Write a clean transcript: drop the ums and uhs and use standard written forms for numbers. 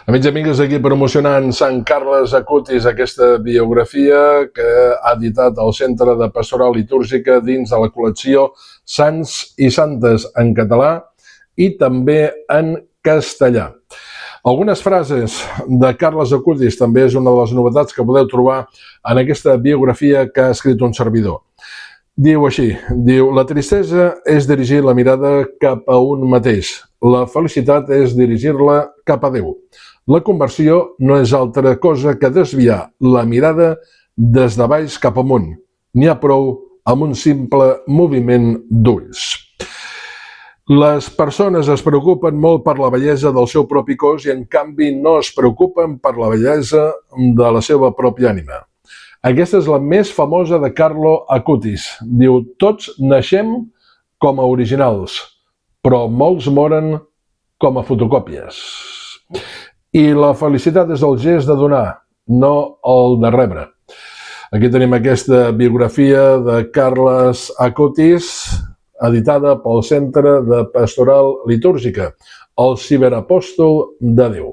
Amics i amigues, aquí promocionant Sant Carles Acutis, aquesta biografia que ha editat el Centre de Pastoral Litúrgica dins de la col·lecció Sants i Santes en català i també en castellà. Algunes frases de Carles Acutis també és una de les novetats que podeu trobar en aquesta biografia que ha escrit un servidor. Diu així, la tristesa és dirigir la mirada cap a un mateix, la felicitat és dirigir-la cap a Déu. La conversió no és altra cosa que desviar la mirada des de baix cap amunt. N'hi ha prou amb un simple moviment d'ulls. Les persones es preocupen molt per la bellesa del seu propi cos i en canvi no es preocupen per la bellesa de la seva pròpia ànima. Aquesta és la més famosa de Carlo Acutis. Diu, tots naixem com a originals, però molts moren com a fotocòpies. I la felicitat és el gest de donar, no el de rebre. Aquí tenim aquesta biografia de Carles Acutis, editada pel Centre de Pastoral Litúrgica, el ciberapòstol de Déu.